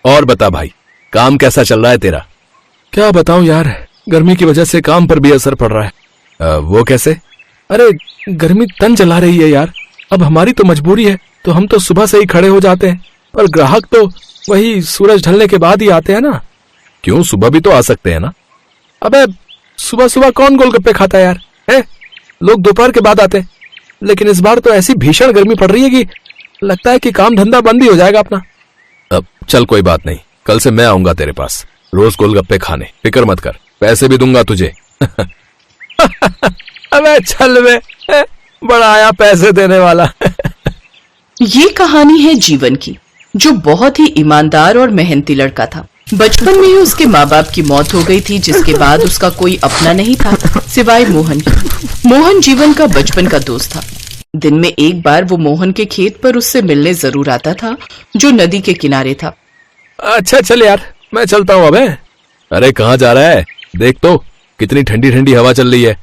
और बता भाई, काम कैसा चल रहा है तेरा? क्या बताऊं यार, गर्मी की वजह से काम पर भी असर पड़ रहा है। वो कैसे? अरे गर्मी तन जला रही है यार। अब हमारी तो मजबूरी है, तो हम तो सुबह से ही खड़े हो जाते हैं, पर ग्राहक तो वही सूरज ढलने के बाद ही आते हैं ना। क्यों, सुबह भी तो आ सकते हैं ना? अबे सुबह सुबह कौन गोलगप्पे खाता है यार, है? लोग दोपहर के बाद आते हैं। लेकिन इस बार तो ऐसी भीषण गर्मी पड़ रही है कि लगता है कि काम धंधा बंद ही हो जाएगा अपना। अब चल कोई बात नहीं, कल से मैं आऊंगा तेरे पास रोज गोलगप्पे खाने, फिक्र मत कर, पैसे भी दूंगा तुझे। अबे चल बे, बड़ा आया पैसे देने वाला। ये कहानी है जीवन की, जो बहुत ही ईमानदार और मेहनती लड़का था। बचपन में ही उसके माँ बाप की मौत हो गई थी, जिसके बाद उसका कोई अपना नहीं था सिवाय मोहन के। मोहन जीवन का बचपन का दोस्त था। दिन में एक बार वो मोहन के खेत पर उससे मिलने जरूर आता था, जो नदी के किनारे था। अच्छा चल यार, मैं चलता हूँ अब। अरे कहाँ जा रहा है? देख तो कितनी ठंडी ठंडी हवा चल रही है।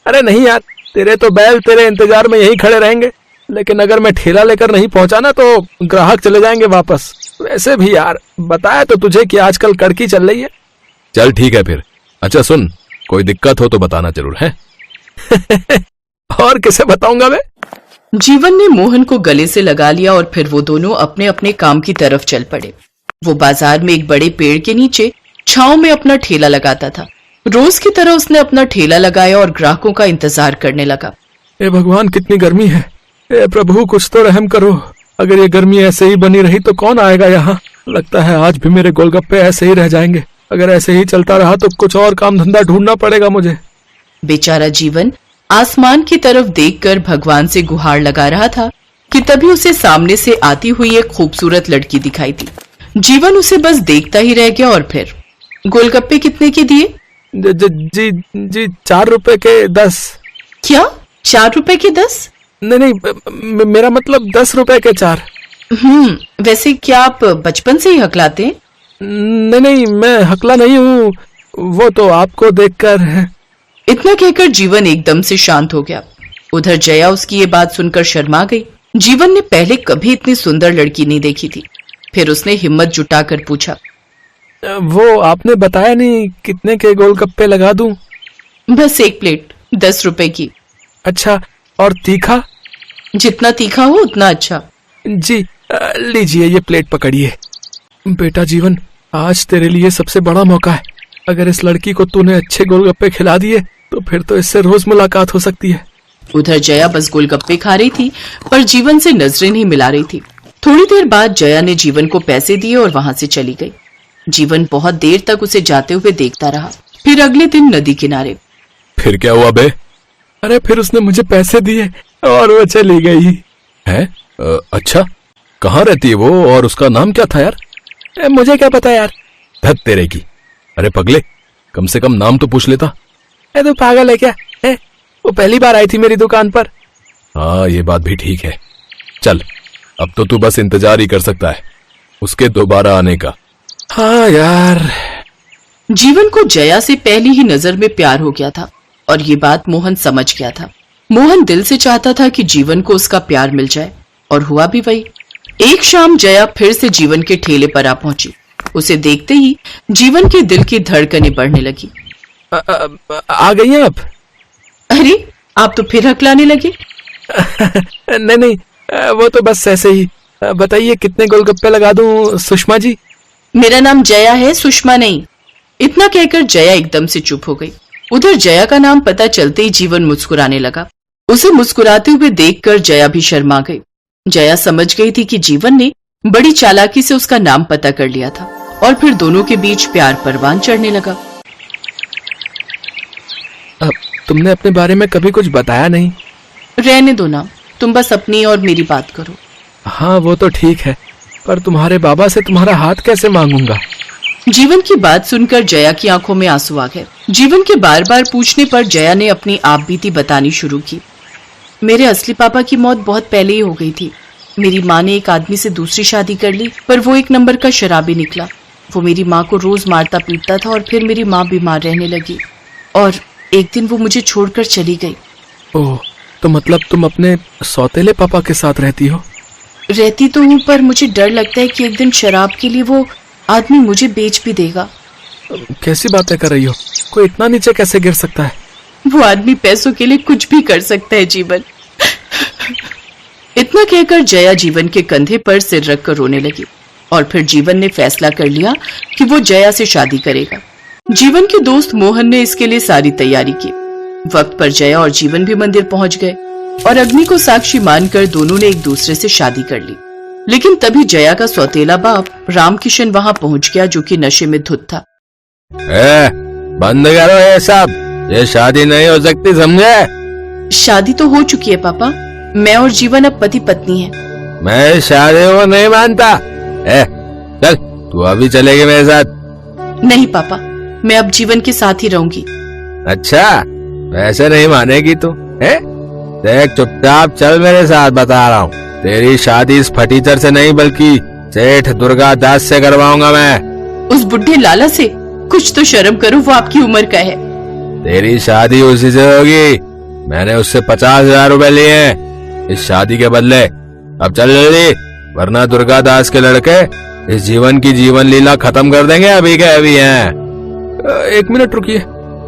अरे नहीं यार, तेरे तो बैल तेरे इंतजार में यहीं खड़े रहेंगे, लेकिन अगर मैं ठेला लेकर नहीं पहुंचा ना तो ग्राहक चले जाएंगे वापस। वैसे भी यार बताया तो तुझे कि आजकल कड़की चल रही है। चल ठीक है फिर। अच्छा सुन, कोई दिक्कत हो तो बताना जरूर है। और किसे बताऊंगा मैं? जीवन ने मोहन को गले से लगा लिया और फिर वो दोनों अपने अपने काम की तरफ चल पड़े। वो बाजार में एक बड़े पेड़ के नीचे छांव में अपना ठेला लगाता था। रोज की तरह उसने अपना ठेला लगाया और ग्राहकों का इंतजार करने लगा। ए भगवान, कितनी गर्मी है। ए प्रभु, कुछ तो रहम करो। अगर ये गर्मी ऐसे ही बनी रही तो कौन आएगा यहाँ। लगता है आज भी मेरे गोलगप्पे ऐसे ही रह जाएंगे। अगर ऐसे ही चलता रहा तो कुछ और काम धंधा ढूंढना पड़ेगा मुझे। बेचारा जीवन आसमान की तरफ देखकर भगवान से गुहार लगा रहा था कि तभी उसे सामने से आती हुई एक खूबसूरत लड़की दिखाई दी। जीवन उसे बस देखता ही रह गया और फिर, गोलगप्पे कितने के दिए? जी 4 रुपए के 10। क्या 4 रुपए के 10? नहीं, मेरा मतलब 10 रुपए के 4। वैसे क्या आप बचपन से ही हकलाते हैं? नहीं, मैं हकला नहीं हूँ, वो तो आपको देखकर है। इतना कहकर जीवन एकदम से शांत हो गया। उधर जया उसकी ये बात सुनकर शर्मा गई। जीवन ने पहले कभी इतनी सुंदर लड़की नहीं देखी थी। फिर उसने हिम्मत जुटाकर पूछा, वो आपने बताया नहीं कितने के गोलगप्पे लगा दूं? बस 1 प्लेट 10 रुपए की। अच्छा, और तीखा? जितना तीखा हो उतना अच्छा। जी लीजिए, ये प्लेट पकड़िए। बेटा जीवन, आज तेरे लिए सबसे बड़ा मौका है। अगर इस लड़की को तूने अच्छे गोलगप्पे खिला दिए तो फिर तो इससे रोज मुलाकात हो सकती है। उधर जया बस गोलगप्पे खा रही थी, पर जीवन से नजरें नहीं मिला रही थी। थोड़ी देर बाद जया ने जीवन को पैसे दिए और वहां से चली गई। जीवन बहुत देर तक उसे जाते हुए देखता रहा। फिर अगले दिन नदी किनारे। फिर क्या हुआ बे? अरे फिर उसने मुझे पैसे दिए और वो चली गई है। अच्छा, कहाँ रहती है वो और उसका नाम क्या था यार? मुझे क्या पता यार। धत तेरे की। अरे पगले, कम से कम नाम तो पूछ लेता। तू पागल है क्या? वो पहली बार आई थी मेरी दुकान पर। हाँ, ये बात भी ठीक है। चल, अब तो तू बस इंतजार ही कर सकता है उसके दोबारा आने का। हाँ यार। जीवन को जया से पहली ही नजर में प्यार हो गया था और ये बात मोहन समझ गया था। मोहन दिल से चाहता था कि जीवन को उसका प्यार मिल जाए, और हुआ भी वही। एक शाम जया फिर से जीवन के ठेले पर आ पहुंची। उसे देखते ही जीवन के दिल की धड़कनें बढ़ने लगी। आ गई हैं आप? अरे, आप तो फिर हकलाने लगे। नहीं, वो तो बस ऐसे ही। बताइए कितने गोलगप्पे लगा दूं सुषमा जी? मेरा नाम जया है, सुषमा नहीं। इतना कहकर जया एकदम से चुप हो गई। उधर जया का नाम पता चलते ही जीवन मुस्कुराने लगा। उसे मुस्कुराते हुए देखकर जया भी शर्मा गई। जया समझ गई थी कि जीवन ने बड़ी चालाकी से उसका नाम पता कर लिया था और फिर दोनों के बीच प्यार परवान चढ़ने लगा। अब तुमने अपने बारे में कभी कुछ बताया नहीं। रहने दो ना, तुम बस अपनी और मेरी बात करो। हाँ वो तो ठीक है, पर तुम्हारे बाबा से तुम्हारा हाथ कैसे मांगूंगा? जीवन की बात सुनकर जया की आंखों में आंसू आ गए। जीवन के बार बार पूछने पर जया ने अपनी आप बीती बतानी शुरू की। मेरे असली पापा की मौत बहुत पहले ही हो गई थी। मेरी माँ ने एक आदमी से दूसरी शादी कर ली, पर वो 1 नंबर का शराबी निकला। वो मेरी माँ को रोज मारता पीटता था और फिर मेरी माँ बीमार रहने लगी और एक दिन वो मुझे छोड़कर चली गई। ओह, तो मतलब तुम अपने सौतेले पापा के साथ रहती हो? रहती तो हूँ, पर मुझे डर लगता है कि एक दिन शराब के लिए वो आदमी मुझे बेच भी देगा। कैसी बातें कर रही हो? कोई इतना नीचे कैसे गिर सकता है? वो आदमी पैसों के लिए कुछ भी कर सकता है जीवन। इतना कहकर जया जीवन के कंधे पर सिर रखकर रोने लगी और फिर जीवन ने फैसला कर लिया कि वो जया से शादी करेगा। जीवन के दोस्त मोहन ने इसके लिए सारी तैयारी की। वक्त पर जया और जीवन भी मंदिर पहुंच गए और अग्नि को साक्षी मानकर दोनों ने एक दूसरे से शादी कर ली। लेकिन तभी जया का सौतेला बाप रामकिशन वहां पहुंच गया, जो कि नशे में धुत था। बंद करो ये सब, ये शादी नहीं हो सकती, समझे? शादी तो हो चुकी है पापा, मैं और जीवन अब पति पत्नी हैं। मैं शादी को नहीं मानता। चल तू अभी चलेगी मेरे साथ। नहीं पापा, मैं अब जीवन के साथ ही रहूंगी। अच्छा, वैसे नहीं मानेगी तू? देख चुपचाप चल मेरे साथ, बता रहा हूँ। तेरी शादी इस फटीचर से नहीं बल्कि सेठ दुर्गा दास से करवाऊंगा मैं। उस बुढ़े लाला से? कुछ तो शर्म करो, वो आपकी उम्र का है। तेरी शादी उसी से होगी। मैंने उससे 50,000 रुपए लिए हैं इस शादी के बदले। अब चल जल्दी, वरना दुर्गा दास के लड़के इस जीवन की जीवन लीला खत्म कर देंगे अभी के अभी हैं। 1 मिनट रुकिए।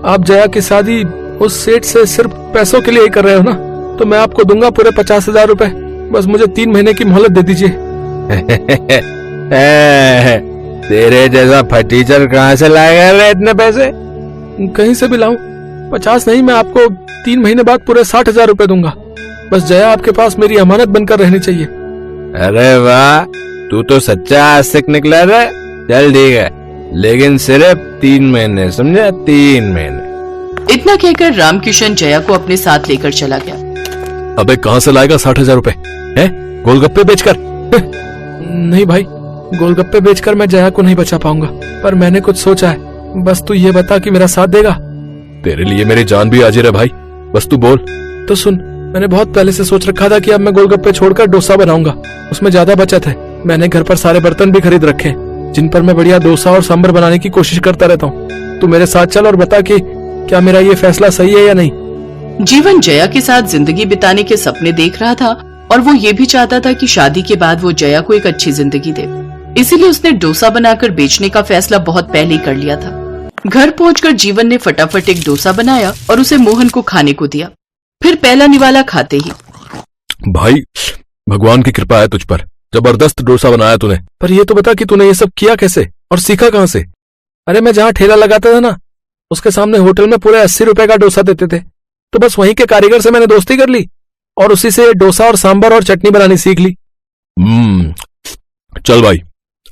आप जया की शादी उस सेठ से सिर्फ पैसों के लिए ही कर रहे हो ना? तो मैं आपको दूंगा पूरे 50,000 रुपए। बस मुझे 3 महीने की मोहलत दे दीजिए। तेरे जैसा फटीचर कहाँ से लाएगा रे इतने पैसे? कहीं से भी लाऊं? 50 नहीं, मैं आपको 3 महीने बाद पूरे 60,000 रुपए दूंगा। बस जया आपके पास मेरी अमानत बनकर रहनी चाहिए। अरे वाह, तू तो सच्चा आस्तिक निकला रे। चल ठीक है, लेकिन सिर्फ 3 महीने, समझा? 3 महीने। इतना कहकर रामकिशन जया को अपने साथ लेकर चला गया। अबे कहाँ से लाएगा 60,000 रुपए? गोलगप्पे बेचकर? नहीं भाई, गोलगप्पे बेचकर मैं जया को नहीं बचा पाऊंगा, पर मैंने कुछ सोचा है। बस तू ये बता कि मेरा साथ देगा? तेरे लिए मेरी जान भी हाजिर है भाई, बस तू बोल। तो सुन, मैंने बहुत पहले से सोच रखा था कि अब मैं गोलगप्पे छोड़कर डोसा बनाऊंगा। उसमें ज्यादा बचत है। मैंने घर पर सारे बर्तन भी खरीद रखे हैं, जिन पर मैं बढ़िया डोसा और सांभर बनाने की कोशिश करता रहता हूँ। तू मेरे साथ चल और बता कि क्या मेरा ये फैसला सही है या नहीं। जीवन जया के साथ जिंदगी बिताने के सपने देख रहा था और वो ये भी चाहता था कि शादी के बाद वो जया को एक अच्छी जिंदगी दे। इसीलिए उसने डोसा बनाकर बेचने का फैसला बहुत पहले ही कर लिया था। घर पहुंचकर जीवन ने फटाफट एक डोसा बनाया और उसे मोहन को खाने को दिया। फिर पहला निवाला खाते ही, भाई भगवान की कृपा है तुझ पर, जबरदस्त डोसा बनाया तूने। पर ये तो बता कि तूने ये सब किया कैसे और सीखा कहाँ से? अरे मैं जहाँ ठेला लगाता था ना, उसके सामने होटल में पूरे 80 रुपए का डोसा देते थे। तो बस वहीं के कारीगर से मैंने दोस्ती कर ली और उसी से डोसा और सांभर और चटनी बनानी सीख ली। चल भाई,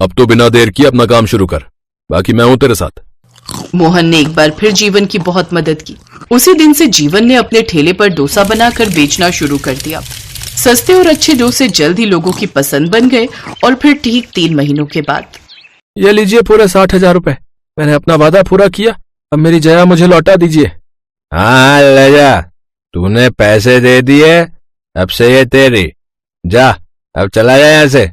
अब तो बिना देर किए अपना काम शुरू कर, बाकी मैं हूं तेरे साथ। मोहन ने एक बार फिर जीवन की बहुत मदद की। उसी दिन से जीवन ने अपने ठेले पर डोसा बनाकर बेचना शुरू कर दिया। सस्ते और अच्छे डोसे जल्द ही लोगों की पसंद बन गए और फिर ठीक 3 महीनों के बाद, ये लीजिए पूरे 60,000 रुपए। मैंने अपना वादा पूरा किया, अब मेरी जया मुझे लौटा दीजिए। हाँ ले जा, तूने पैसे दे दिए, अब से ये तेरी। जा, अब चला जा यहाँ से।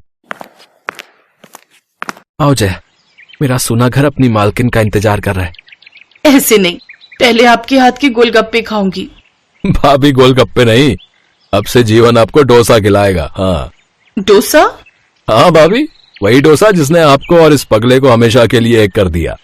आओ जया, मेरा सोना घर अपनी मालकिन का इंतजार कर रहा है। ऐसे नहीं, पहले आपके हाथ के गोलगप्पे खाऊंगी। भाभी गोलगप्पे नहीं, अब से जीवन आपको डोसा खिलाएगा। हाँ डोसा? हाँ भाभी, वही डोसा जिसने आपको और इस पगले को हमेशा के लिए एक कर दिया।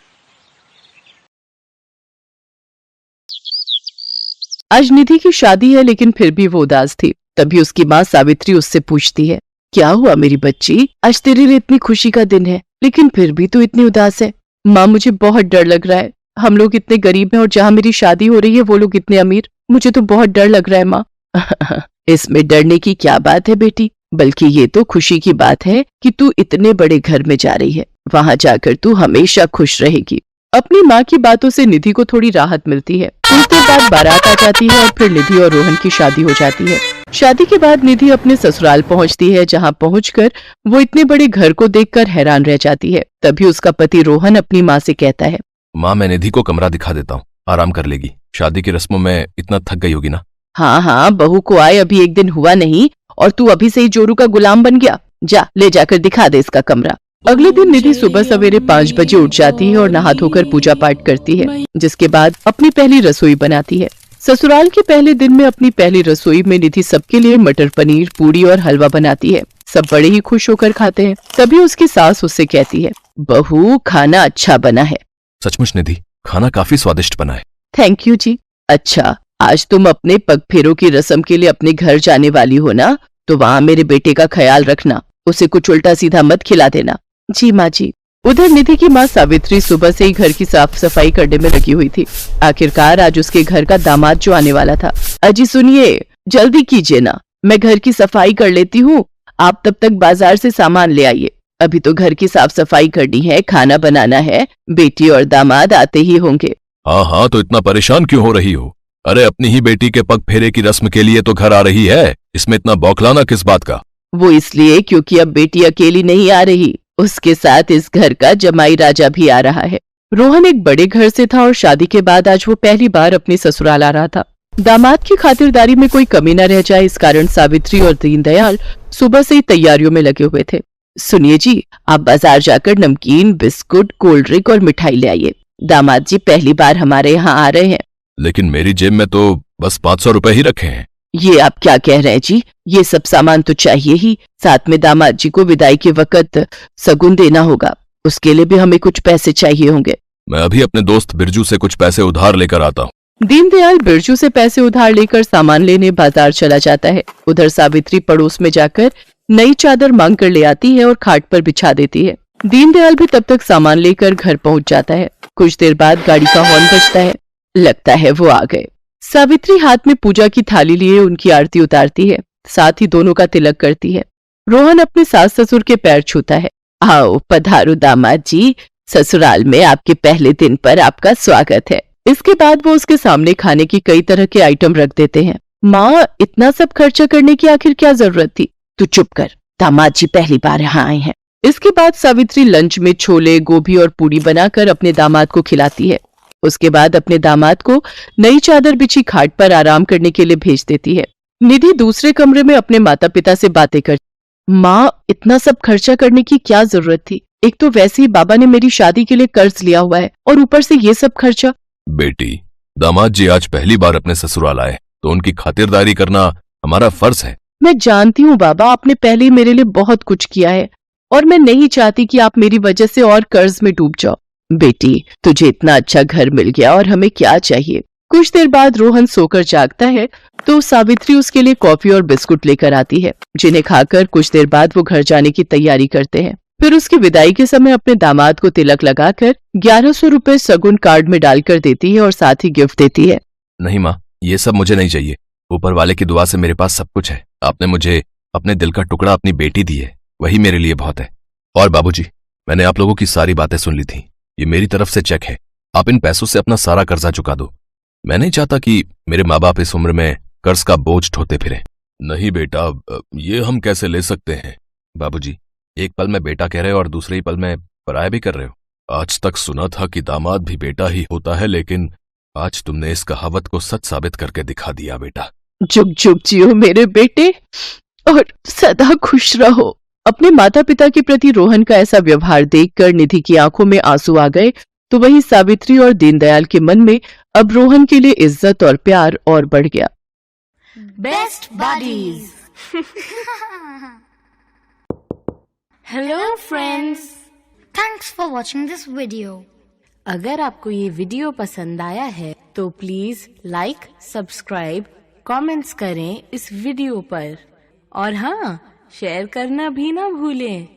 आज निधि की शादी है, लेकिन फिर भी वो उदास थी। तभी उसकी माँ सावित्री उससे पूछती है, क्या हुआ मेरी बच्ची, आज तेरे लिए इतनी खुशी का दिन है, लेकिन फिर भी तू इतनी उदास है। माँ मुझे बहुत डर लग रहा है, हम लोग इतने गरीब हैं और जहाँ मेरी शादी हो रही है वो लोग इतने अमीर। मुझे तो बहुत डर लग रहा है माँ। इसमें डरने की क्या बात है बेटी, बल्कि ये तो खुशी की बात है कि तू इतने बड़े घर में जा रही है, वहाँ जाकर तू हमेशा खुश रहेगी। अपनी माँ की बातों से निधि को थोड़ी राहत मिलती है। उसके बाद बारात आ जाती है और फिर निधि और रोहन की शादी हो जाती है। शादी के बाद निधि अपने ससुराल पहुंचती है, जहां पहुंचकर वो इतने बड़े घर को देखकर हैरान रह जाती है। तभी उसका पति रोहन अपनी माँ से कहता है, माँ मैं निधि को कमरा दिखा देता हूँ, आराम कर लेगी। शादी की रस्मों में इतना थक गई होगी ना। हाँ हाँ, बहू को आए अभी 1 दिन हुआ नहीं और तू अभी से ही जोरू का गुलाम बन गया। जा, ले जाकर दिखा दे इसका कमरा। अगले दिन निधि सुबह सवेरे 5 बजे उठ जाती है और नहा धोकर पूजा पाठ करती है, जिसके बाद अपनी पहली रसोई बनाती है। ससुराल के पहले दिन में अपनी पहली रसोई में निधि सबके लिए मटर पनीर, पूरी और हलवा बनाती है। सब बड़े ही खुश होकर खाते हैं। तभी उसकी सास उससे कहती है, बहू खाना अच्छा बना है। सचमुच निधि, खाना काफी स्वादिष्ट बना है। थैंक यू जी। अच्छा, आज तुम अपने पग फेरों की रस्म के लिए अपने घर जाने वाली हो ना, तो वहाँ मेरे बेटे का ख्याल रखना, उसे कुछ उल्टा सीधा मत खिला देना। जी माँ जी। उधर निधि की माँ सावित्री सुबह से ही घर की साफ सफाई करने में लगी हुई थी। आखिरकार आज उसके घर का दामाद जो आने वाला था। अजी सुनिए, जल्दी कीजिए ना, मैं घर की सफाई कर लेती हूँ, आप तब तक बाजार से सामान ले आइए। अभी तो घर की साफ सफाई करनी है, खाना बनाना है, बेटी और दामाद आते ही होंगे। हाँ हाँ, तो इतना परेशान क्यों हो रही हो? अरे अपनी ही बेटी के पग फेरे की रस्म के लिए तो घर आ रही है, इसमें इतना बौखलाना किस बात का? वो इसलिए क्योंकि अब बेटी अकेली नहीं आ रही, उसके साथ इस घर का जमाई राजा भी आ रहा है। रोहन एक बड़े घर से था और शादी के बाद आज वो पहली बार अपने ससुराल आ रहा था। दामाद की खातिरदारी में कोई कमी न रह जाए, इस कारण सावित्री और दीनदयाल सुबह से ही तैयारियों में लगे हुए थे। सुनिए जी, आप बाजार जाकर नमकीन, बिस्कुट, कोल्ड ड्रिंक और मिठाई ले आइए। दामाद जी पहली बार हमारे यहाँ आ रहे हैं। लेकिन मेरी जेब में तो बस 500 रुपए ही रखे हैं। ये आप क्या कह रहे हैं जी? ये सब सामान तो चाहिए ही, साथ में दामाद जी को विदाई के वक्त सगुन देना होगा, उसके लिए भी हमें कुछ पैसे चाहिए होंगे। मैं अभी अपने दोस्त बिरजू से कुछ पैसे उधार लेकर आता हूँ। दीनदयाल बिरजू से पैसे उधार लेकर सामान लेने बाजार चला जाता है। उधर सावित्री पड़ोस में जाकर नई चादर मांग कर ले आती है और खाट पर बिछा देती है। दीनदयाल भी तब तक सामान लेकर घर पहुंच जाता है। कुछ देर बाद गाड़ी का हॉर्न बजता है, लगता है वो आ गए। सावित्री हाथ में पूजा की थाली लिए उनकी आरती उतारती है, साथ ही दोनों का तिलक करती है। रोहन अपने सास ससुर के पैर छूता है। आओ पधारो दामाद जी, ससुराल में आपके पहले दिन पर आपका स्वागत है। इसके बाद वो उसके सामने खाने की कई तरह के आइटम रख देते हैं। माँ, इतना सब खर्चा करने की आखिर क्या जरूरत थी? तू चुप कर, दामाद जी पहली बार यहाँ आए हैं। इसके बाद सावित्री लंच में छोले, गोभी और पूरी बनाकर अपने दामाद को खिलाती है। उसके बाद अपने दामाद को नई चादर बिछी खाट पर आराम करने के लिए भेज देती है। निधि दूसरे कमरे में अपने माता पिता से बातें करती। माँ, इतना सब खर्चा करने की क्या जरूरत थी? एक तो वैसे ही बाबा ने मेरी शादी के लिए कर्ज लिया हुआ है और ऊपर से ये सब खर्चा। बेटी, दामाद जी आज पहली बार अपने ससुराल आए, तो उनकी खातिरदारी करना हमारा फर्ज है। मैं जानती हूँ बाबा, आपने पहले ही मेरे लिए बहुत कुछ किया है और मैं नहीं चाहती कि आप मेरी वजह से और कर्ज में डूब जाओ। बेटी, तुझे इतना अच्छा घर मिल गया और हमें क्या चाहिए। कुछ देर बाद रोहन सोकर जागता है तो सावित्री उसके लिए कॉफी और बिस्कुट लेकर आती है, जिन्हें खाकर कुछ देर बाद वो घर जाने की तैयारी करते हैं। फिर उसकी विदाई के समय अपने दामाद को तिलक लगाकर 1100 रुपए सगुन कार्ड में डालकर देती है और साथ ही गिफ्ट देती है। नहीं माँ, ये सब मुझे नहीं चाहिए। ऊपर वाले की दुआ से मेरे पास सब कुछ है। आपने मुझे अपने दिल का टुकड़ा अपनी बेटी दी है, वही मेरे लिए बहुत है। और बाबूजी, मैंने आप लोगों की सारी बातें सुन ली थी। ये मेरी तरफ से चेक है, आप इन पैसों से अपना सारा कर्जा चुका दो। मैं नहीं चाहता कि मेरे माँ बाप इस उम्र में कर्ज का बोझ ढोते फिरे। नहीं बेटा, ये हम कैसे ले सकते हैं? बाबूजी, एक पल में बेटा कह रहे हो और दूसरे ही पल में पराया भी कर रहे हो। आज तक सुना था कि दामाद भी बेटा ही होता है, लेकिन आज तुमने इस कहावत को सच साबित करके दिखा दिया बेटा। जुग जुग जियो मेरे बेटे और सदा खुश रहो। अपने माता पिता के प्रति रोहन का ऐसा व्यवहार देखकर निधि की आंखों में आंसू आ गए, तो वहीं सावित्री और दीनदयाल के मन में अब रोहन के लिए इज्जत और प्यार और बढ़ गया। Best buddies. Hello friends, Thanks for watching this video. अगर आपको ये वीडियो पसंद आया है तो प्लीज लाइक, सब्सक्राइब, कमेंट्स करें इस वीडियो पर और हाँ, शेयर करना भी ना भूलें।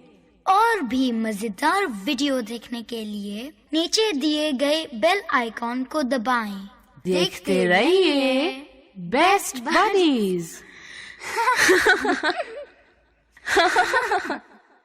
और भी मजेदार वीडियो देखने के लिए नीचे दिए गए बेल आइकॉन को दबाएं। देखते रहिए बेस्ट बडीज।